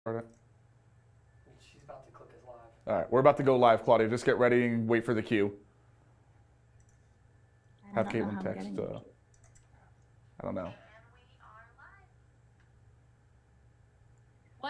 She's about to click us live. All right, we're about to go live, Claudia. Just get ready and wait for the cue. Have Caitlin text. I don't know.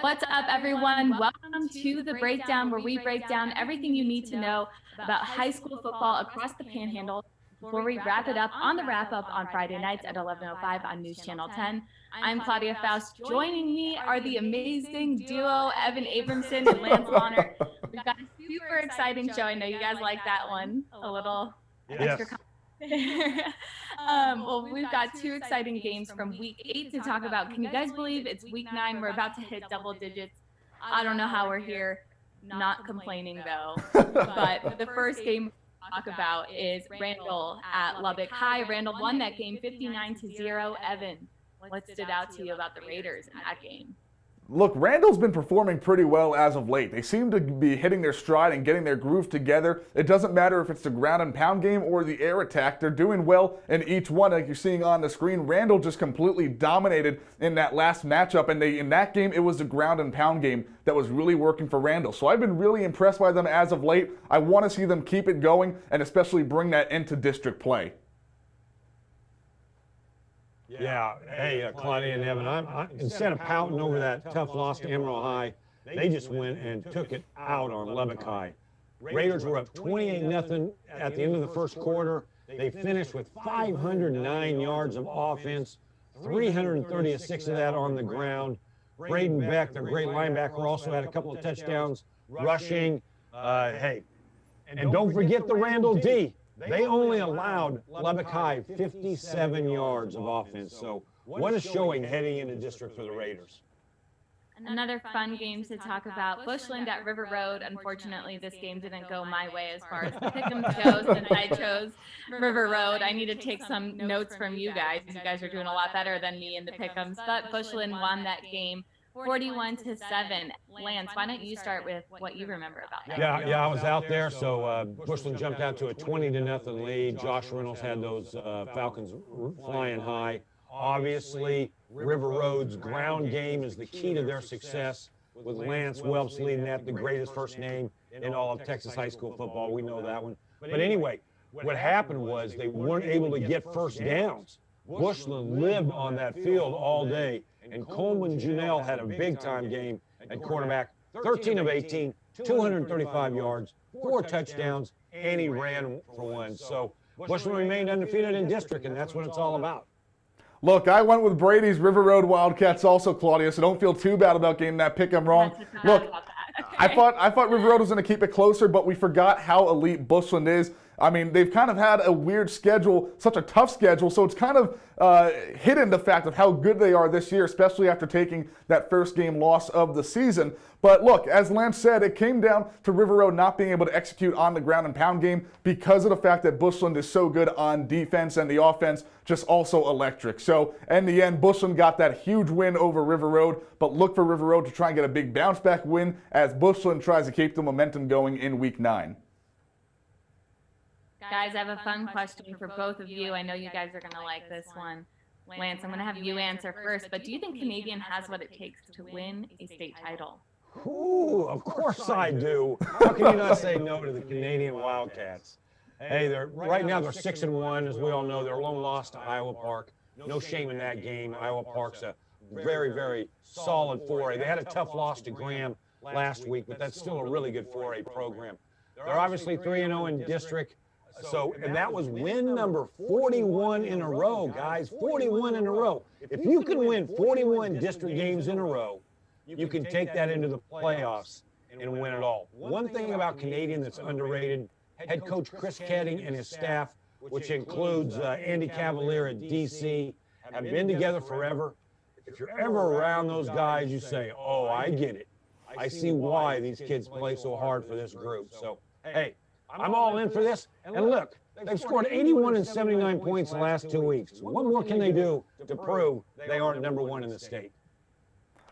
What's up, everyone? Welcome to the breakdown, where we break down everything you need to know about high school football across the Panhandle before we wrap it up on the wrap-up on Friday nights at 11:05 on News Channel 10. I'm Claudia Faust. Joining me are the amazing duo, Evan Abramson and Lance Bonner. We've got a super exciting show. I know you guys like that one a little extra. Well, we've got two exciting games from week 8 to talk about. Can you guys believe it's week 9? We're about to hit double digits. I don't know how we're here, not complaining though. But the first game we'll talk about is Randall at Lubbock High. Randall won that game 59-0. Evan, what stood out to you about the Raiders in that game? Look, Randall's been performing pretty well as of late. They seem to be hitting their stride and getting their groove together. It doesn't matter if it's the ground and pound game or the air attack. They're doing well in each one, like you're seeing on the screen. Randall just completely dominated in that last matchup, and in that game, it was the ground and pound game that was really working for Randall. So I've been really impressed by them as of late. I want to see them keep it going and especially bring that into district play. Yeah, hey, Claudia and Evan, instead of pouting over that tough loss to Emerald High, they just went and took it out on Lubbock High. Raiders were up 28-0 at the end of the first quarter. They finished with 509 yards of offense, 336 of that on the ground. Braden Beck, their great linebacker, also had a couple of touchdowns rushing. And don't forget the Randall D. They only allowed Lubbock High 57 yards of offense. So what a showing heading into district for the Raiders. Another fun game to talk about, Bushland at River Road. Unfortunately, this game didn't go my way as far as the pick'em goes, and I chose River Road. I need to take some notes from you guys. You guys are doing a lot better than me in the pick'ems, but Bushland won that game 41-7. Lance, why don't you start with what you remember about that? Yeah, I was out there. So Bushland jumped out to a 20-0 lead. Josh Reynolds had those Falcons flying high. Obviously, River Road's ground game is the key to their success, with Lance Welps leading that, the greatest first name in all of Texas high school football. We know that one. But anyway, what happened was they weren't able to get first downs. Bushland lived on that field all day, and Coleman Janelle had a big-time game at quarterback, 13 of 18, 235 yards, 4 touchdowns, and he ran for one. So Bushland remained undefeated in district, and that's what it's all about. Look, I went with Brady's River Road Wildcats also, Claudia, so don't feel too bad about getting that pick. I'm wrong. Look, I thought River Road was going to keep it closer, but we forgot how elite Bushland is. I mean, they've kind of had a weird schedule, such a tough schedule, so it's kind of hidden the fact of how good they are this year, especially after taking that first game loss of the season. But look, as Lance said, it came down to River Road not being able to execute on the ground and pound game because of the fact that Bushland is so good on defense and the offense just also electric. So in the end, Bushland got that huge win over River Road, but look for River Road to try and get a big bounce back win as Bushland tries to keep the momentum going in week 9. Guys, I have a fun question for both of you. I know you guys are going to like this one. Lance, I'm going to have you answer first, but do you think Canadian has what it takes to win a state title? Ooh, of course I do. How can you not say no to the Canadian Wildcats? Hey, right now they're 6-1, as we all know. Their lone loss to Iowa Park. No shame in that game. Iowa Park's a very, very solid 4A. They had a tough loss to Graham last week, but that's still a really good 4A program. They're obviously 3-0 in district. So, and that was win number 41 in a row, guys. 41 in a row. If you can win 41 district games in a row, you can take that into the playoffs and win it all. One thing about Canadian that's underrated, head coach Chris Ketting and his staff, which includes Andy Cavalier at DC, have been together forever. If you're ever around those guys, you say, oh, I get it. I see why these kids play so hard for this group. So, hey, I'm all in for this. And look, they've scored 81 and 79 points the last 2 weeks. What more can they do to prove they aren't #1 in the state?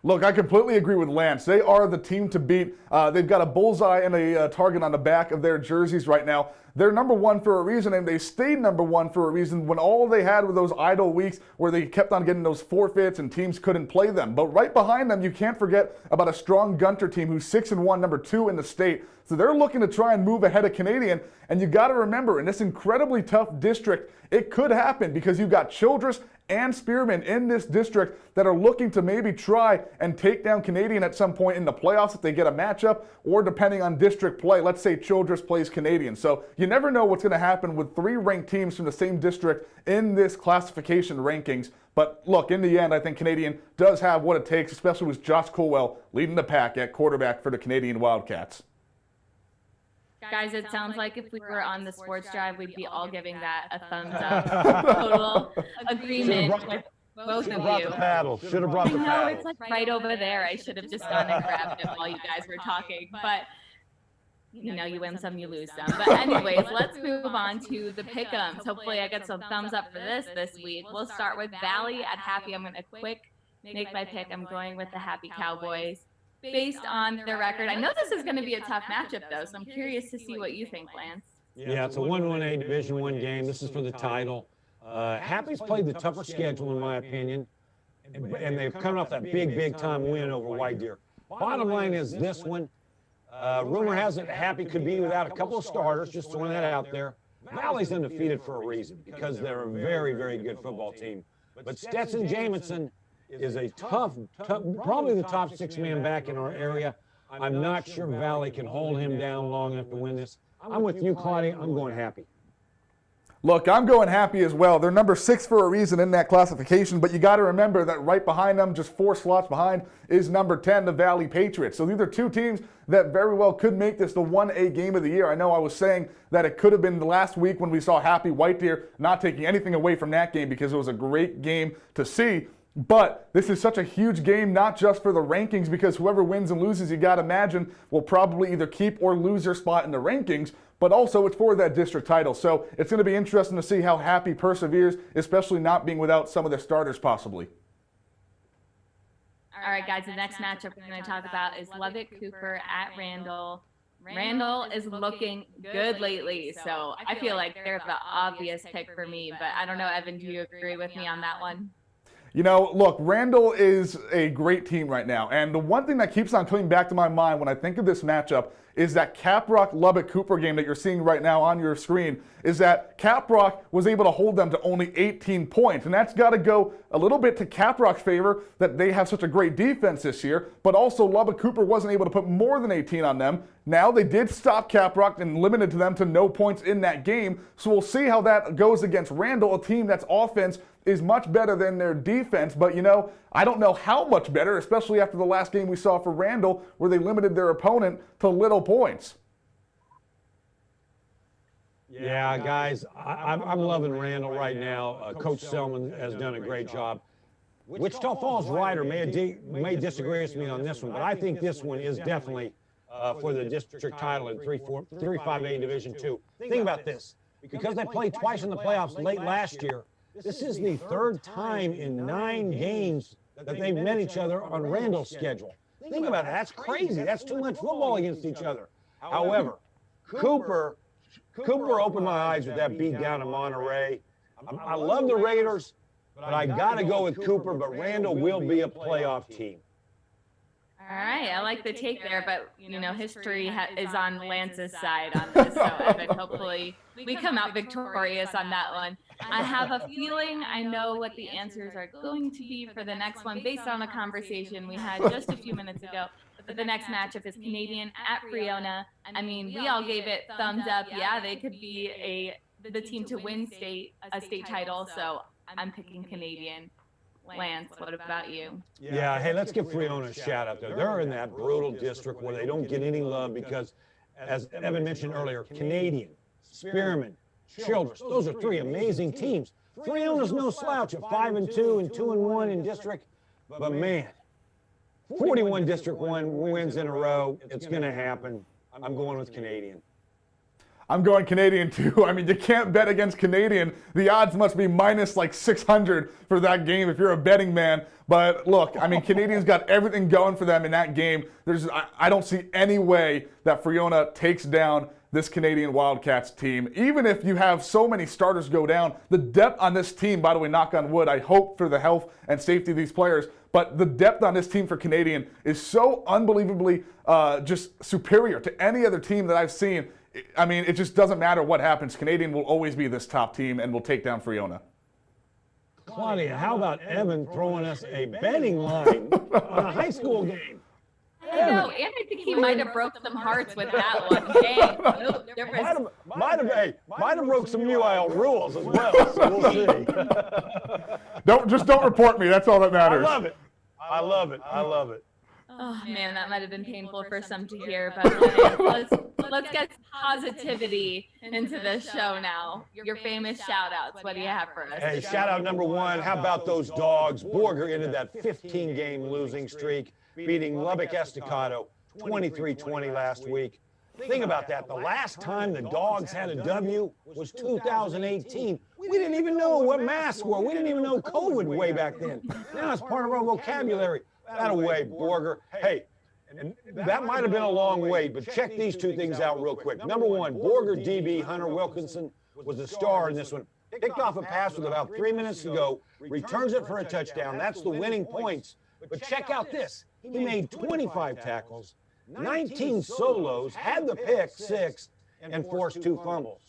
Look, I completely agree with Lance. They are the team to beat. They've got a bullseye and a target on the back of their jerseys right now. They're number one for a reason, and they stayed number one for a reason when all they had were those idle weeks where they kept on getting those forfeits and teams couldn't play them. But right behind them, you can't forget about a strong Gunter team who's 6-1, number 2 in the state. So they're looking to try and move ahead of Canadian. And you got to remember, in this incredibly tough district, it could happen because you've got Childress and Spearman in this district that are looking to maybe try and take down Canadian at some point in the playoffs if they get a matchup, or depending on district play, let's say Childress plays Canadian. So you never know what's going to happen with 3 ranked teams from the same district in this classification rankings. But look, in the end, I think Canadian does have what it takes, especially with Josh Colwell leading the pack at quarterback for the Canadian Wildcats. Guys, it sounds like if we were on the sports drive, we'd be all giving that a thumbs up. Total agreement with both of you. Should have brought the I know, paddle. it's like right over there. I should have just gone and grabbed it while you guys were talking. But, you know, you win some, you lose some. But anyways, let's move on to the pick'ems. Hopefully I get some thumbs up for this week. We'll start with Valley at Happy. I'm going to quick make my pick. I'm going with the Happy Cowboys. Based on their record. I know this is going to be a tough matchup, though, so I'm curious to see what you think, Lance. Yeah, it's a 1-1A Division I game. This is for the title. Happy's played the tougher schedule, in my opinion, and they've come off that big time win over White Deer. Bottom line is this one. Rumor has it Happy could be without a couple of starters, just throwing that out there. Valley's undefeated for a reason, because they're a very good football team. But Stetson Jamison is a tough, probably the top 6-man back in our area. I'm not sure Valley can hold him down long enough to win this. I'm with you, Claudia. I'm going Happy. Look, I'm going Happy as well. They're number 6 for a reason in that classification, but you got to remember that right behind them, just 4 slots behind, is number 10, the Valley Patriots. So these are 2 teams that very well could make this the 1A game of the year. I know I was saying that it could have been the last week when we saw Happy White Deer, not taking anything away from that game because it was a great game to see. But this is such a huge game, not just for the rankings, because whoever wins and loses, you got to imagine, will probably either keep or lose their spot in the rankings, but also it's for that district title. So it's going to be interesting to see how Happy perseveres, especially not being without some of their starters possibly. All right, guys, the next matchup we're going to talk about is Lubbock Cooper at Randall. Randall is looking good lately, so I feel like they're the obvious pick for me, but I don't know, Evan, do you agree with me on that one? You know, look, Randall is a great team right now, and the one thing that keeps on coming back to my mind when I think of this matchup is that Caprock Lubbock Cooper game that you're seeing right now on your screen, is that Caprock was able to hold them to only 18 points, and that's got to go a little bit to Caprock's favor that they have such a great defense this year, but also Lubbock Cooper wasn't able to put more than 18 on them. Now they did stop Caprock and limited to them to no points in that game, so we'll see how that goes against Randall, a team that's offense is much better than their defense, but you know, I don't know how much better, especially after the last game we saw for Randall where they limited their opponent to little points. Yeah, guys, I'm loving Randall right now. Coach Selman has done a great job. Wichita Falls Ryder may disagree with me on this one, but I think this one is definitely for the district title in 3-5A Division II. Think about this. Because they played twice in the playoffs late last year, this is the 3rd time in 9 games that they've met each other on Randall's schedule. Think about it. That's crazy. That's too much football against each other. However, Cooper opened my eyes with that beat down in Monterey. I love the Raiders, but I got to go with Cooper, but Randall will be a playoff team. All right, I like the take there, but, you know, history is on Lance's side on this, so Evan, hopefully we come out victorious on that one. I have a feeling I know what the answers are going to be for the next one based on a conversation we had just a few minutes ago. But the next matchup is Canadian at Friona. I mean, we all gave it thumbs up. Yeah, they could be the team to win a state title, so I'm picking Canadian. Lance, what about you? Yeah, hey, let's give Friona a shout out there. They're in that brutal district where they don't get any love because, as Evan mentioned earlier, Canadian, Spearman, Childress, those are 3 amazing teams. Friona's no slouch at 5-2 and 2-1 in district, but man, 41 District 1 wins in a row. It's going to happen. I'm going with Canadian. I'm going Canadian too. I mean, you can't bet against Canadian. The odds must be minus like 600 for that game if you're a betting man. But look, I mean, Canadians got everything going for them in that game. I don't see any way that Friona takes down this Canadian Wildcats team. Even if you have so many starters go down, the depth on this team, by the way, knock on wood, I hope for the health and safety of these players, but the depth on this team for Canadian is so unbelievably just superior to any other team that I've seen. I mean, it just doesn't matter what happens. Canadian will always be this top team and will take down Friona. Claudia, how about Evan throwing us a betting line on a high school game? I know, and I think he might have broke some hearts with that one. Dang. Nope, Might have broke some UIL rules as well, so we'll see. Don't report me. That's all that matters. I love it. I love it. I love it. Oh man, that might have been painful for some to hear, but let's get positivity into this show now. Your famous shout outs. What do you have for us? Hey, shout out number one. How about those dogs? Borger ended that 15-game losing streak, beating Lubbock Estacado 23-20 last week. Think about that. The last time the Dogs had a W was 2018. We didn't even know what masks were. We didn't even know COVID way back then. Now it's part of our vocabulary. That away, Borger. Hey, and that might have been a long wait, but check these two things out real quick. Number one, Borger DB Hunter Wilkinson was the star in this one. Picked off a pass with about 3 minutes to go, returns it for a touchdown. That's the winning points. But check out this. He made 25 tackles, 19 solos, had the pick 6, and forced 2 fumbles.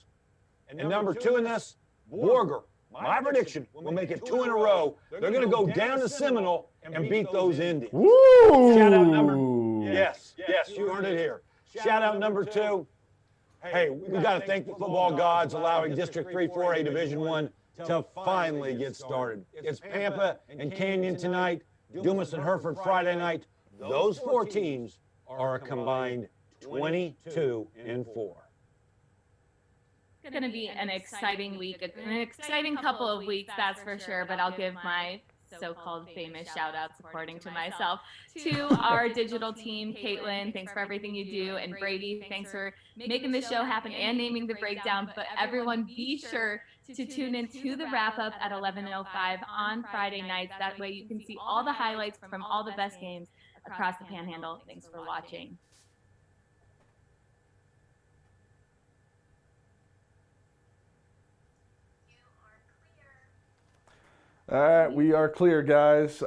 And number 2 in this, Borger. My prediction, will make it 2 in a row. They're going to go down to Seminole and beat those Indians. Woo! Shout out number, yes, you heard it here. Shout out number 2. Hey, we got to thank the football gods allowing District 3 4A Division I to finally get started. It's Pampa and Canyon tonight, Dumas and Hereford Friday night. Those 4 teams are a combined 22-4. It's going to be an exciting week, an exciting couple of weeks, that's for sure, but I'll give my so-called famous shout-outs, according to myself, to our digital team. Caitlin, thanks for everything you do, and Brady, thanks for making the show happen and naming the breakdown. But everyone, be sure to tune in to the wrap-up at 11:05 on Friday nights. That way you can see all the highlights from all the best games across the Panhandle. Thanks for watching. All right, we are clear, guys.